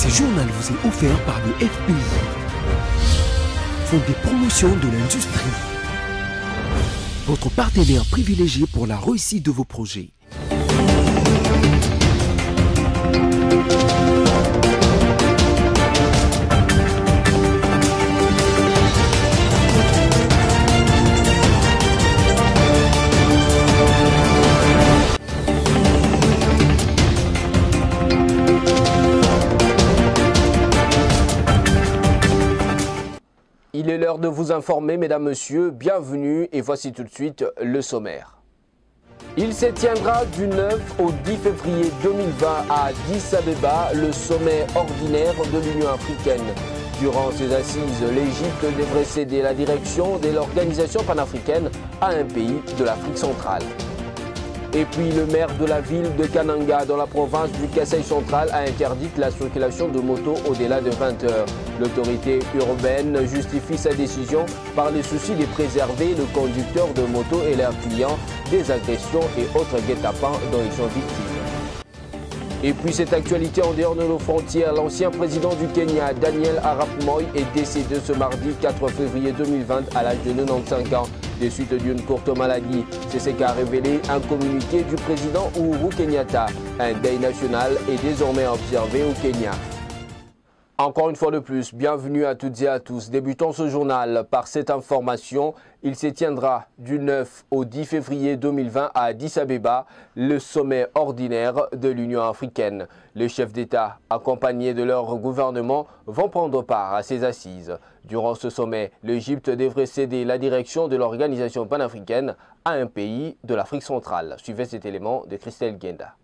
Ce journal vous est offert par le FPI, Fonds de promotion de l'industrie, votre partenaire privilégié pour la réussite de vos projets. Il est l'heure de vous informer, mesdames, messieurs, bienvenue et voici tout de suite le sommaire. Il se tiendra du 9 au 10 février 2020 à Addis Abeba, le sommet ordinaire de l'Union africaine. Durant ces assises, l'Égypte devrait céder la direction de l'organisation panafricaine à un pays de l'Afrique centrale. Et puis le maire de la ville de Kananga dans la province du Kasaï central a interdit la circulation de motos au-delà de 20 heures. L'autorité urbaine justifie sa décision par le souci de préserver le conducteur de moto et leurs clients des agressions et autres guet-apens dont ils sont victimes. Et puis cette actualité en dehors de nos frontières, l'ancien président du Kenya, Daniel Arap Moi, est décédé ce mardi 4 février 2020 à l'âge de 95 ans. Des suites d'une courte maladie. C'est ce qu'a révélé un communiqué du président Uhuru Kenyatta. Un deuil national est désormais observé au Kenya. Encore une fois de plus, bienvenue à toutes et à tous. Débutons ce journal par cette information. Il se tiendra du 9 au 10 février 2020 à Addis Abeba, le sommet ordinaire de l'Union africaine. Les chefs d'État, accompagnés de leur gouvernement, vont prendre part à ces assises. Durant ce sommet, l'Égypte devrait céder la direction de l'organisation panafricaine à un pays de l'Afrique centrale. Suivez cet élément de Christelle Genda.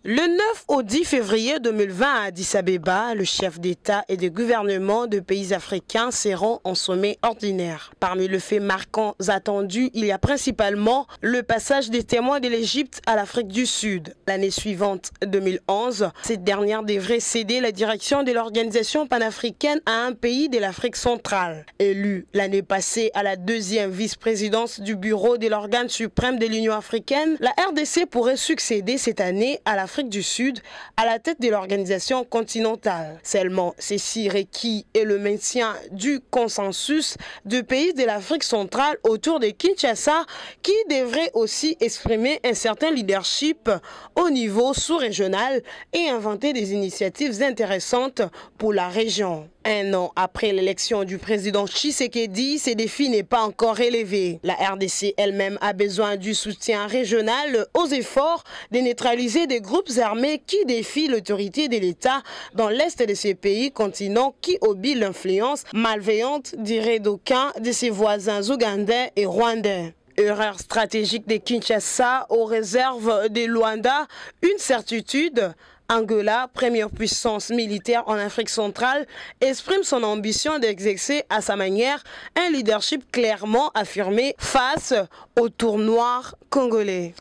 Le 9 au 10 février 2020 à Addis Abeba, le chef d'État et de gouvernement de pays africains seront en sommet ordinaire. Parmi les faits marquants attendus, il y a principalement le passage des témoins de l'Égypte à l'Afrique du Sud. L'année suivante, 2011, cette dernière devrait céder la direction de l'organisation panafricaine à un pays de l'Afrique centrale. Élue l'année passée à la deuxième vice-présidence du bureau de l'organe suprême de l'Union africaine, la RDC pourrait succéder cette année à l'Afrique du Sud à la tête de l'organisation continentale. Seulement, ceci requis est le maintien du consensus de pays de l'Afrique centrale autour de Kinshasa qui devrait aussi exprimer un certain leadership au niveau sous-régional et inventer des initiatives intéressantes pour la région. Un an après l'élection du président Tshisekedi, ce défi n'est pas encore relevé. La RDC elle-même a besoin du soutien régional aux efforts de neutraliser des groupes armés qui défient l'autorité de l'État dans l'est de ces pays continents qui obéit l'influence malveillante, dirait d'aucuns, de ses voisins ougandais et rwandais. Erreur stratégique de Kinshasa aux réserves de Luanda, une certitude. Angola, première puissance militaire en Afrique centrale, exprime son ambition d'exercer à sa manière un leadership clairement affirmé face au tournoi congolais.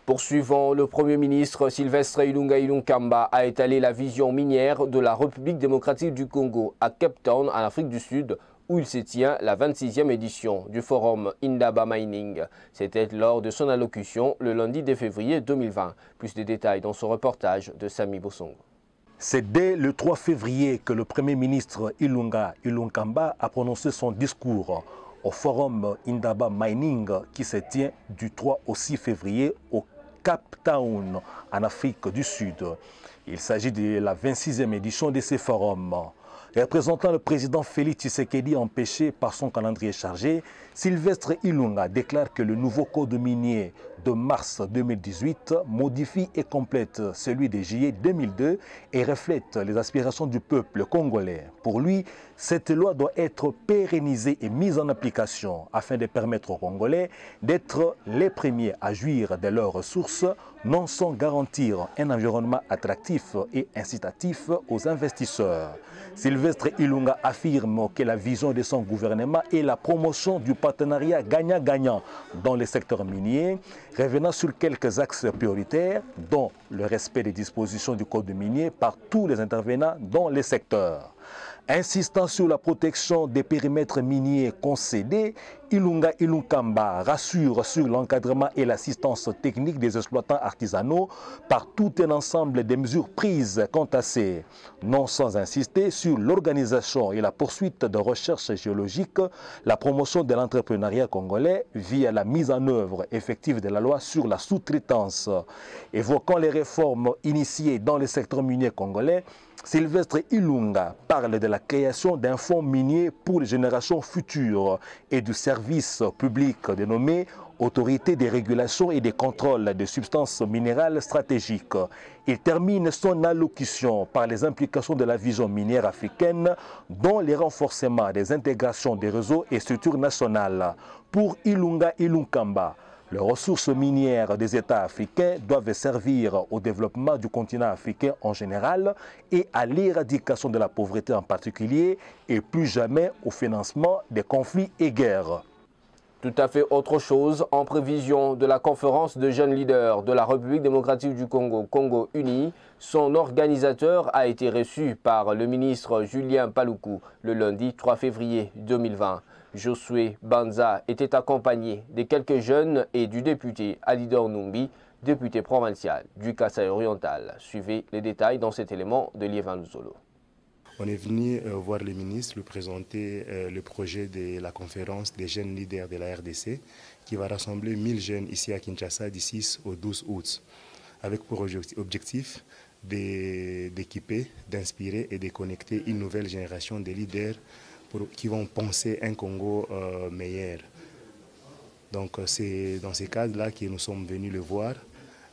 Poursuivant, le Premier ministre Sylvestre Ilunga Ilunkamba a étalé la vision minière de la République démocratique du Congo à Cape Town, en Afrique du Sud, où il se tient la 26e édition du forum Indaba Mining. C'était lors de son allocution le lundi 2 février 2020. Plus de détails dans ce reportage de Sami Bossongo. C'est dès le 3 février que le Premier ministre Ilunga Ilunkamba a prononcé son discours au forum Indaba Mining qui se tient du 3 au 6 février au Cape Town, en Afrique du Sud. Il s'agit de la 26e édition de ce forum. Représentant le président Félix Tshisekedi empêché par son calendrier chargé, Sylvestre Ilunga déclare que le nouveau code minier de mars 2018 modifie et complète celui de juillet 2002 et reflète les aspirations du peuple congolais. Pour lui, cette loi doit être pérennisée et mise en application afin de permettre aux Congolais d'être les premiers à jouir de leurs ressources, non sans garantir un environnement attractif et incitatif aux investisseurs. Sylvestre Ilunga affirme que la vision de son gouvernement est la promotion du partenariat gagnant-gagnant dans le secteur minier, revenant sur quelques axes prioritaires, dont le respect des dispositions du code minier par tous les intervenants dans le secteur. Insistant sur la protection des périmètres miniers concédés, Ilunga Ilunkamba rassure sur l'encadrement et l'assistance technique des exploitants artisanaux par tout un ensemble de mesures prises quant à ces, non sans insister sur l'organisation et la poursuite de recherches géologiques, la promotion de l'entrepreneuriat congolais via la mise en œuvre effective de la loi sur la sous-traitance. Évoquant les réformes initiées dans le secteur minier congolais, Sylvestre Ilunga parle de la création d'un fonds minier pour les générations futures et du service public dénommé Autorité des régulations et des contrôles des substances minérales stratégiques. Il termine son allocution par les implications de la vision minière africaine, dont les renforcements des intégrations des réseaux et structures nationales. Pour Ilunga Ilunkamba, les ressources minières des États africains doivent servir au développement du continent africain en général et à l'éradication de la pauvreté en particulier et plus jamais au financement des conflits et guerres. Tout à fait autre chose, en prévision de la conférence de jeunes leaders de la République démocratique du Congo, Congo Uni, son organisateur a été reçu par le ministre Julien Paluku le lundi 3 février 2020. Josué Banza était accompagné de quelques jeunes et du député Alidor Numbi, député provincial du Kasaï oriental. Suivez les détails dans cet élément de Liévan Zolo. On est venu voir le ministre, lui présenter le projet de la conférence des jeunes leaders de la RDC qui va rassembler 1000 jeunes ici à Kinshasa du 6 au 12 août, avec pour objectif d'équiper, d'inspirer et de connecter une nouvelle génération de leaders qui vont penser un Congo meilleur. Donc c'est dans ces cadres-là que nous sommes venus le voir.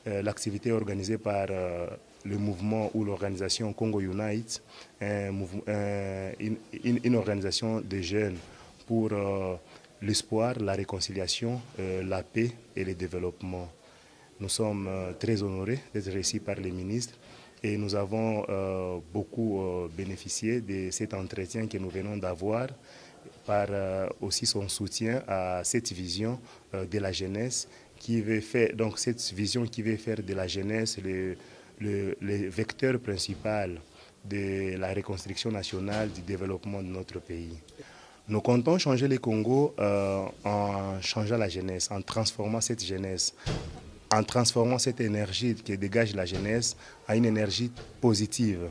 L'activité est organisée par le mouvement ou l'organisation Congo Unite, une organisation de jeunes pour l'espoir, la réconciliation, la paix et le développement. Nous sommes très honorés d'être reçus par les ministres et nous avons beaucoup bénéficié de cet entretien que nous venons d'avoir par aussi son soutien à cette vision de la jeunesse qui veut faire, donc cette vision qui veut faire de la jeunesse le vecteur principal de la reconstruction nationale, du développement de notre pays. Nous comptons changer le Congo en changeant la jeunesse, en transformant cette jeunesse, en transformant cette énergie qui dégage la jeunesse en une énergie positive.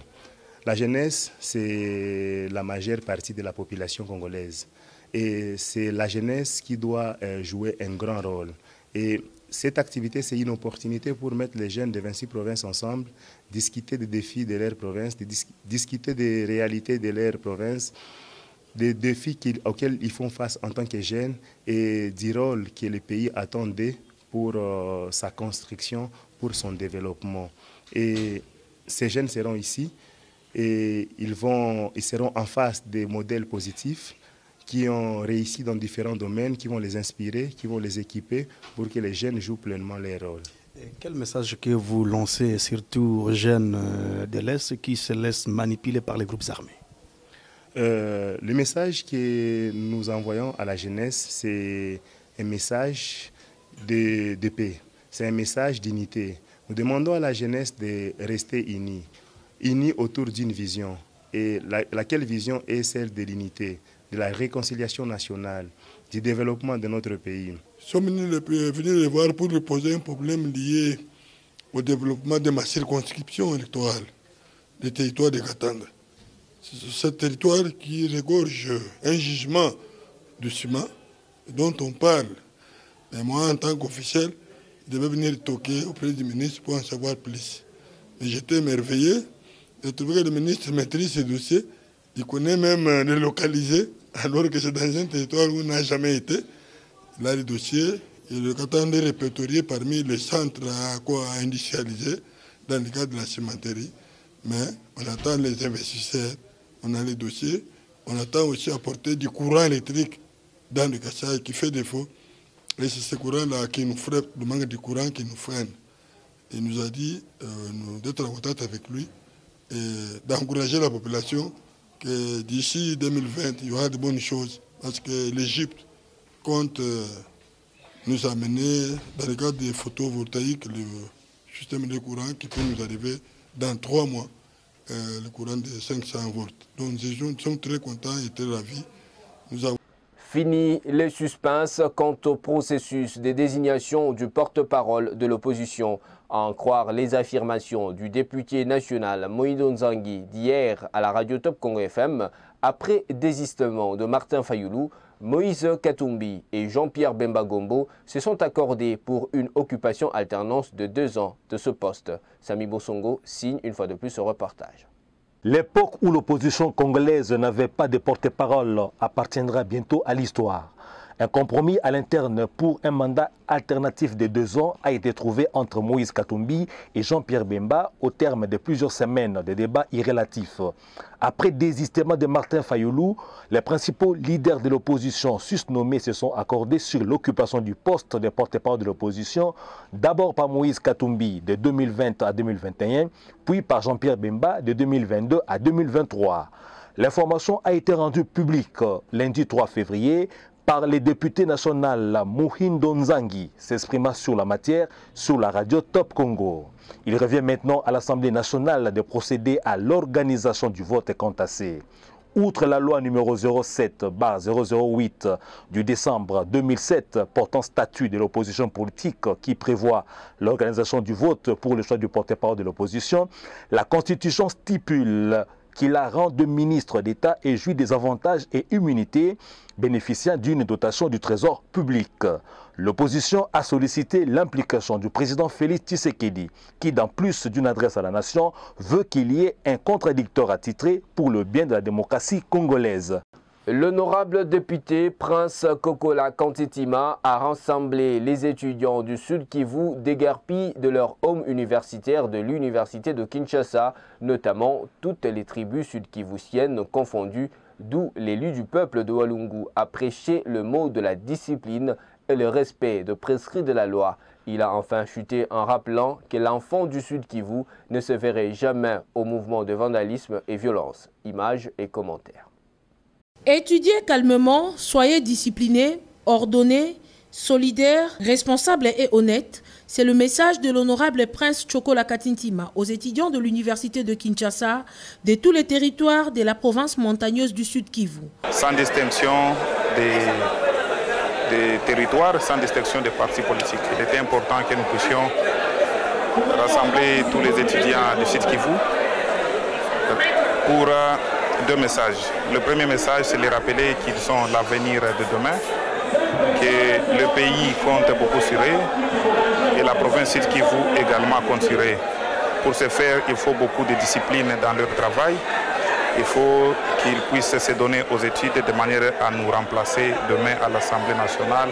La jeunesse, c'est la majeure partie de la population congolaise. Et c'est la jeunesse qui doit jouer un grand rôle. Et cette activité, c'est une opportunité pour mettre les jeunes de 26 provinces ensemble, discuter des défis de leur province, discuter des réalités de leur province, des défis auxquels ils font face en tant que jeunes et du rôle que le pays attendait pour sa construction, pour son développement. Et ces jeunes seront ici et ils seront en face des modèles positifs qui ont réussi dans différents domaines, qui vont les inspirer, qui vont les équiper pour que les jeunes jouent pleinement leur rôle. Et quel message que vous lancez surtout aux jeunes de l'Est qui se laissent manipuler par les groupes armés? Le message que nous envoyons à la jeunesse, c'est un message de paix, c'est un message d'unité. Nous demandons à la jeunesse de rester unis autour d'une vision. Et laquelle vision est celle de l'unité, de la réconciliation nationale, du développement de notre pays. Nous sommes venus les voir pour poser un problème lié au développement de ma circonscription électorale, le territoire de Katanga. C'est ce territoire qui regorge un jugement de ciment dont on parle. Mais moi, en tant qu'officiel, je devais venir toquer auprès du ministre pour en savoir plus. Mais j'étais émerveillé de trouver que le ministre maîtrise ce dossier. Il connaît même le localiser, alors que c'est dans un territoire où on n'a jamais été. Là, le dossier, et le Katanga est répertorié parmi les centres à industrialiser dans le cadre de la cimenterie. Mais on attend les investisseurs, on a les dossiers, on attend aussi apporter du courant électrique dans le Kasaï qui fait défaut. Et c'est ce courant-là qui nous frappe, le manque de courant qui nous freine. Il nous a dit d'être en contact avec lui et d'encourager la population que d'ici 2020, il y aura de bonnes choses. Parce que l'Égypte compte nous amener, dans le cadre des photovoltaïques, le système de courant qui peut nous arriver dans 3 mois. le courant de 500 volts. Donc nous sommes très contents et très ravis. Nous avons... Fini les suspens quant au processus de désignation du porte-parole de l'opposition. À en croire les affirmations du député national Moïdo Nzangi d'hier à la radio Top Congo FM, après désistement de Martin Fayoulou, Moïse Katumbi et Jean-Pierre Bemba Gombo se sont accordés pour une occupation alternance de 2 ans de ce poste. Sami Bosongo signe une fois de plus ce reportage. L'époque où l'opposition congolaise n'avait pas de porte-parole appartiendra bientôt à l'histoire. Un compromis à l'interne pour un mandat alternatif de 2 ans a été trouvé entre Moïse Katumbi et Jean-Pierre Bemba au terme de plusieurs semaines de débats irrélatifs. Après désistement de Martin Fayoulou, les principaux leaders de l'opposition susnommés se sont accordés sur l'occupation du poste de porte-parole de l'opposition, d'abord par Moïse Katumbi de 2020 à 2021, puis par Jean-Pierre Bemba de 2022 à 2023. L'information a été rendue publique lundi 3 février par le député national Mohindo Nzangi, s'exprimant sur la matière sur la radio Top Congo. Il revient maintenant à l'Assemblée nationale de procéder à l'organisation du vote contassé. Outre la loi numéro 07/008 du décembre 2007 portant statut de l'opposition politique qui prévoit l'organisation du vote pour le choix du porte-parole de l'opposition, la Constitution stipule qui la rend de ministre d'État et jouit des avantages et immunités bénéficiant d'une dotation du trésor public. L'opposition a sollicité l'implication du président Félix Tshisekedi, qui, dans plus d'une adresse à la nation, veut qu'il y ait un contradicteur attitré pour le bien de la démocratie congolaise. L'honorable député Prince Kokola Kantitima a rassemblé les étudiants du Sud Kivu déguerpis de leur home universitaire de l'université de Kinshasa, notamment toutes les tribus sud-kivusiennes confondues, d'où l'élu du peuple de Walungu a prêché le mot de la discipline et le respect de prescrits de la loi. Il a enfin chuté en rappelant que l'enfant du Sud Kivu ne se verrait jamais au mouvement de vandalisme et violence. Images et commentaires. Étudiez calmement, soyez disciplinés, ordonnés, solidaires, responsables et honnêtes. C'est le message de l'honorable prince Chokola Katintima aux étudiants de l'université de Kinshasa, de tous les territoires de la province montagneuse du Sud Kivu. Sans distinction des territoires, sans distinction des partis politiques. Il était important que nous puissions rassembler tous les étudiants du Sud Kivu pour 2 messages. Le premier message, c'est les rappeler qu'ils sont l'avenir de demain, que le pays compte beaucoup sur eux et la province Sud Kivu également compte sur eux. Pour ce faire, il faut beaucoup de discipline dans leur travail. Il faut qu'ils puissent se donner aux études de manière à nous remplacer demain à l'Assemblée nationale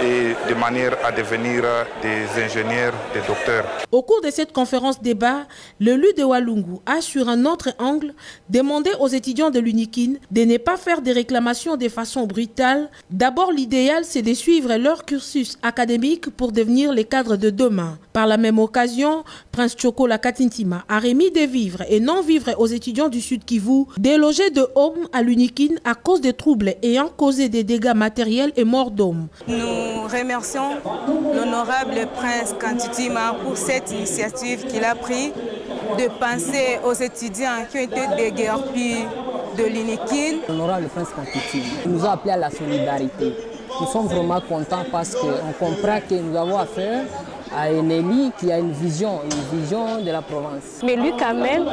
et de manière à devenir des ingénieurs, des docteurs. Au cours de cette conférence débat, l'élu de Walungu a, sur un autre angle, demandé aux étudiants de l'UNIKIN de ne pas faire des réclamations de façon brutale. D'abord, l'idéal, c'est de suivre leur cursus académique pour devenir les cadres de demain. Par la même occasion, Prince Chokola Katintima a remis des vivres et non-vivres aux étudiants du Sud Kivu, délogés de home à l'UNIKIN à cause des troubles ayant causé des dégâts matériels et morts d'hommes. Nous remercions l'honorable prince Kantitima pour cette initiative qu'il a prise de penser aux étudiants qui ont été déguerpis de l'UNIKIN. L'honorable prince Kantitima nous a appelé à la solidarité. Nous sommes vraiment contents parce qu'on comprend que nous avons affaire à un élu qui a une vision de la province. Mais lui quand même,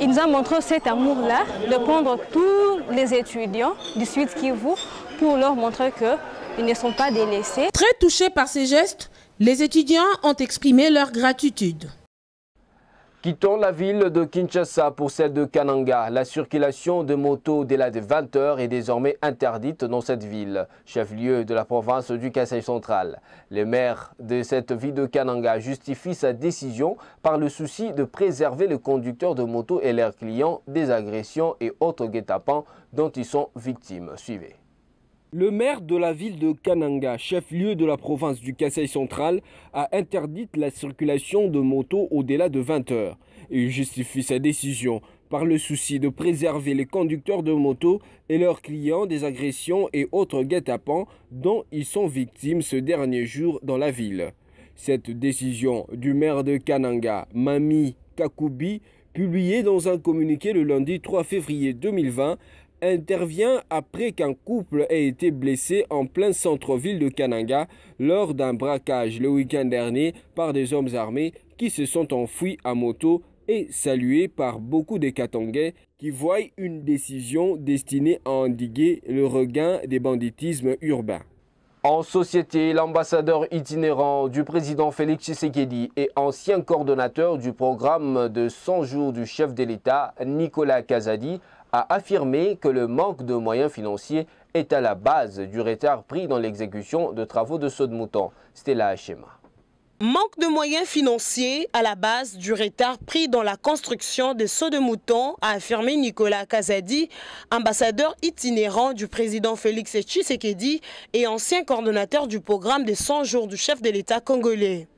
il nous a montré cet amour-là de prendre tous les étudiants du Sud Kivu pour leur montrer qu'ils ne sont pas délaissés. Très touchés par ces gestes, les étudiants ont exprimé leur gratitude. Quittons la ville de Kinshasa pour celle de Kananga. La circulation de motos au-delà de 20 heures est désormais interdite dans cette ville, chef-lieu de la province du Kasaï central. Le maire de cette ville de Kananga justifie sa décision par le souci de préserver les conducteurs de motos et leurs clients des agressions et autres guet-apens dont ils sont victimes. Suivez. Le maire de la ville de Kananga, chef-lieu de la province du Kasaï central, a interdit la circulation de motos au-delà de 20 heures. Il justifie sa décision par le souci de préserver les conducteurs de motos et leurs clients des agressions et autres guet-apens dont ils sont victimes ce dernier jour dans la ville. Cette décision du maire de Kananga, Mami Kakubi, publié dans un communiqué le lundi 3 février 2020, intervient après qu'un couple ait été blessé en plein centre-ville de Kananga lors d'un braquage le week-end dernier par des hommes armés qui se sont enfuis à moto et salués par beaucoup de Katangais qui voient une décision destinée à endiguer le regain des banditismes urbains. En société, l'ambassadeur itinérant du président Félix Tshisekedi et ancien coordonnateur du programme de 100 jours du chef de l'État, Nicolas Kazadi, a affirmé que le manque de moyens financiers est à la base du retard pris dans l'exécution de travaux de saut de mouton. Stella Hachema. Manque de moyens financiers à la base du retard pris dans la construction des sauts de moutons, a affirmé Nicolas Kazadi, ambassadeur itinérant du président Félix Tshisekedi et ancien coordonnateur du programme des 100 jours du chef de l'État congolais.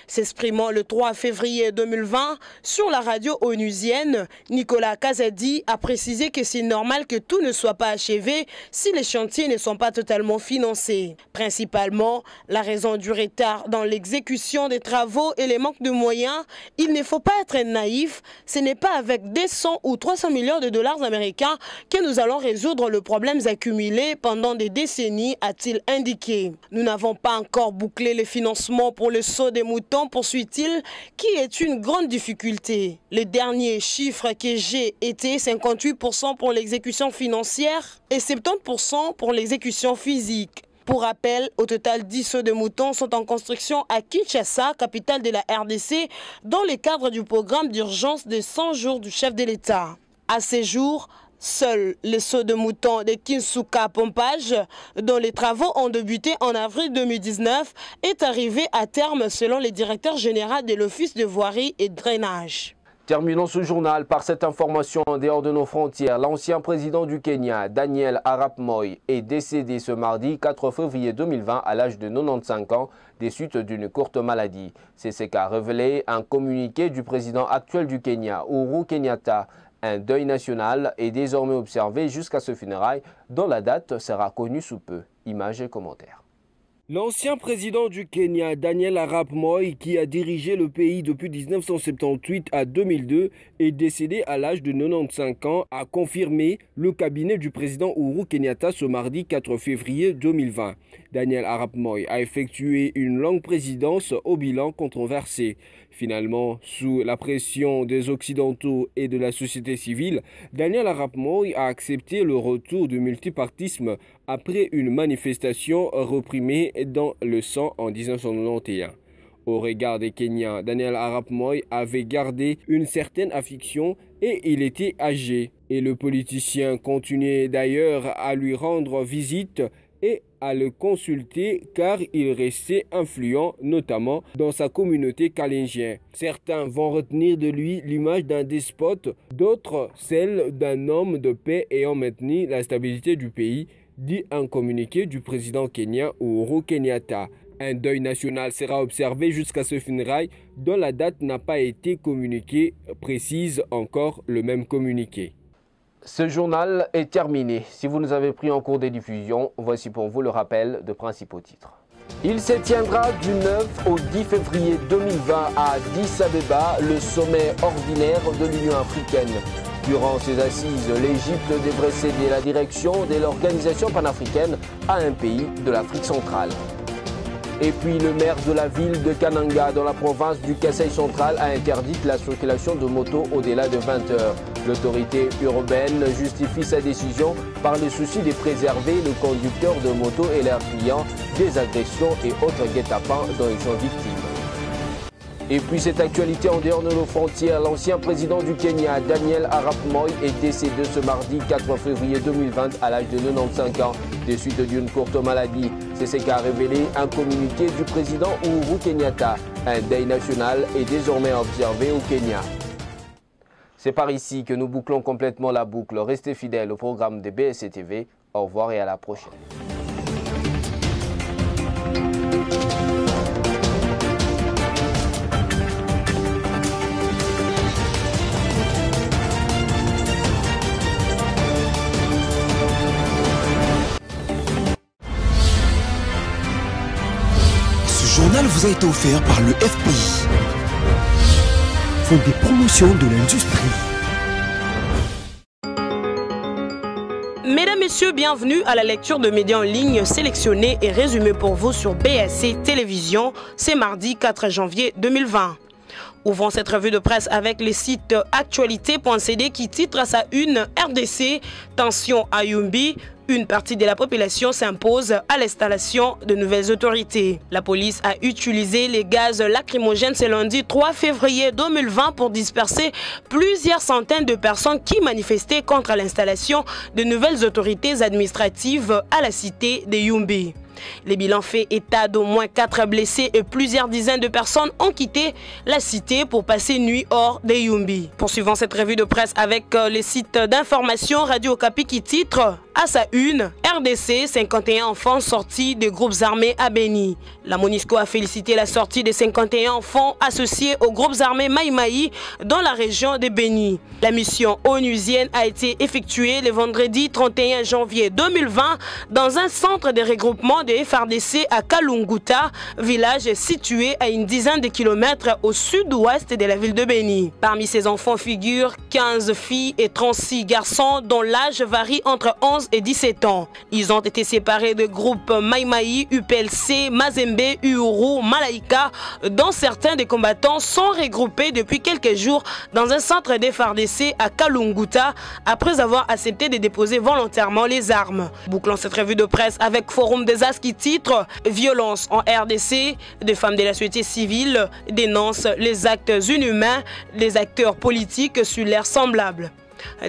S'exprimant le 3 février 2020 sur la radio onusienne, Nicolas Kazadi a précisé que c'est normal que tout ne soit pas achevé si les chantiers ne sont pas totalement financés. Principalement, la raison du retard dans l'exécution des travaux et les manques de moyens, il ne faut pas être naïf, ce n'est pas avec 200 ou 300 millions de dollars américains que nous allons résoudre les problèmes accumulés pendant des décennies, a-t-il indiqué. Nous n'avons pas encore bouclé les financements pour le saut des moutons, poursuit-il, qui est une grande difficulté. Le dernier chiffre que j'ai été 58% pour l'exécution financière et 70% pour l'exécution physique. Pour rappel, au total 10 sauts de moutons sont en construction à Kinshasa, capitale de la RDC, dans le cadre du programme d'urgence des 100 jours du chef de l'État. À ces jours, seul le saut de mouton de Kinsuka Pompage, dont les travaux ont débuté en avril 2019, est arrivé à terme selon le directeur général de l'Office de voirie et drainage. Terminons ce journal par cette information en dehors de nos frontières. L'ancien président du Kenya, Daniel Arap Moi, est décédé ce mardi 4 février 2020 à l'âge de 95 ans des suites d'une courte maladie. C'est ce qu'a révélé un communiqué du président actuel du Kenya, Uhuru Kenyatta. Un deuil national est désormais observé jusqu'à ce funérail dont la date sera connue sous peu. Images et commentaires. L'ancien président du Kenya, Daniel Arap Moi, qui a dirigé le pays depuis 1978 à 2002, est décédé à l'âge de 95 ans, a confirmé le cabinet du président Uhuru Kenyatta ce mardi 4 février 2020. Daniel Arap Moi a effectué une longue présidence au bilan controversé. Finalement, sous la pression des Occidentaux et de la société civile, Daniel Arap Moi a accepté le retour du multipartisme après une manifestation réprimée dans le sang en 1991. Au regard des Kenyans, Daniel Arap Moi avait gardé une certaine affection et il était âgé. Et le politicien continuait d'ailleurs à lui rendre visite et à le consulter car il restait influent, notamment dans sa communauté kalenjienne. Certains vont retenir de lui l'image d'un despote, d'autres celle d'un homme de paix ayant maintenu la stabilité du pays, dit un communiqué du président kenyan Uhuru Kenyatta. Un deuil national sera observé jusqu'à ce funérail dont la date n'a pas été communiquée, précise encore le même communiqué. Ce journal est terminé. Si vous nous avez pris en cours des diffusions, voici pour vous le rappel de principaux titres. Il se tiendra du 9 au 10 février 2020 à Addis Abeba, le sommet ordinaire de l'Union africaine. Durant ces assises, l'Égypte devrait céder la direction de l'organisation panafricaine à un pays de l'Afrique centrale. Et puis le maire de la ville de Kananga dans la province du Kasaï central a interdit la circulation de motos au-delà de 20 heures. L'autorité urbaine justifie sa décision par le souci de préserver le conducteur de moto et leurs clients des agressions et autres guet-apens dont ils sont victimes. Et puis cette actualité en dehors de nos frontières, l'ancien président du Kenya, Daniel Arap Moi, est décédé ce mardi 4 février 2020 à l'âge de 95 ans, des suites d'une courte maladie. C'est ce qu'a révélé un communiqué du président Uhuru Kenyatta. Un deuil national est désormais observé au Kenya. C'est par ici que nous bouclons complètement la boucle. Restez fidèles au programme de BSC TV. Au revoir et à la prochaine. Ce journal vous a été offert par le FPI, font des promotions de l'industrie. Mesdames, Messieurs, bienvenue à la lecture de médias en ligne sélectionnés et résumés pour vous sur BSC Télévision. C'est mardi 4 janvier 2020. Ouvrons cette revue de presse avec les sites actualité.cd qui titre à sa une RDC, tension à Yumbi. Une partie de la population s'impose à l'installation de nouvelles autorités. La police a utilisé les gaz lacrymogènes ce lundi 3 février 2020 pour disperser plusieurs centaines de personnes qui manifestaient contre l'installation de nouvelles autorités administratives à la cité de Yumbi. Les bilans fait état d'au moins 4 blessés et plusieurs dizaines de personnes ont quitté la cité pour passer nuit hors de Yumbi. Poursuivons cette revue de presse avec les sites d'information Radio Okapi qui titre à sa une RDC, 51 enfants sortis des groupes armés à Beni. La MONUSCO a félicité la sortie des 51 enfants associés aux groupes armés Maïmaï dans la région de Beni. La mission onusienne a été effectuée le vendredi 31 janvier 2020 dans un centre de regroupement de FRDC à Kalunguta, village situé à une dizaine de kilomètres au sud-ouest de la ville de Beni. Parmi ces enfants figurent 15 filles et 36 garçons dont l'âge varie entre 11 et 17 ans. Ils ont été séparés de groupes Maïmaï, UPLC, Mazembe, Uhuru, Malaika, dont certains des combattants sont regroupés depuis quelques jours dans un centre de FRDC à Kalunguta après avoir accepté de déposer volontairement les armes. Bouclons cette revue de presse avec Forum des As qui titre Violence en RDC, des femmes de la société civile dénoncent les actes inhumains des acteurs politiques sur l'air semblable.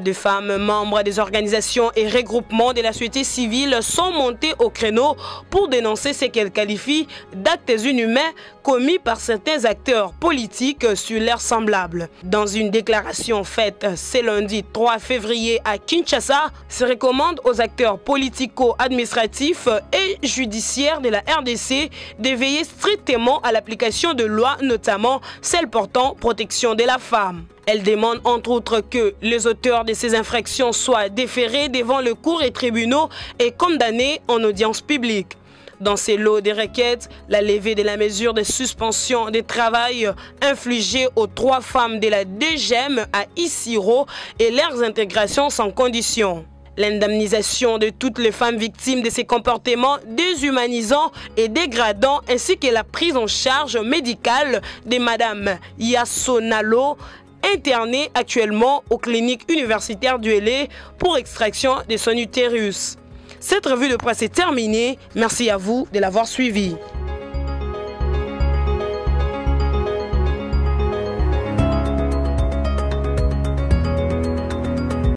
Des femmes membres des organisations et regroupements de la société civile sont montées au créneau pour dénoncer ce qu'elles qualifient d'actes inhumains commis par certains acteurs politiques sur l'air semblable. Dans une déclaration faite ce lundi 3 février à Kinshasa, se recommande aux acteurs politico-administratifs et judiciaires de la RDC de veiller strictement à l'application de lois, notamment celles portant protection de la femme. Elle demande entre autres que les auteurs de ces infractions soient déférés devant le cours et tribunaux et condamnés en audience publique. Dans ces lots de requêtes, la levée de la mesure de suspension de travail infligée aux 3 femmes de la DGM à Isiro et leurs intégrations sans condition. L'indemnisation de toutes les femmes victimes de ces comportements déshumanisants et dégradants ainsi que la prise en charge médicale de Madame Yassonalo, internée actuellement aux cliniques universitaires du LA pour extraction de son utérus. Cette revue de presse est terminée. Merci à vous de l'avoir suivi.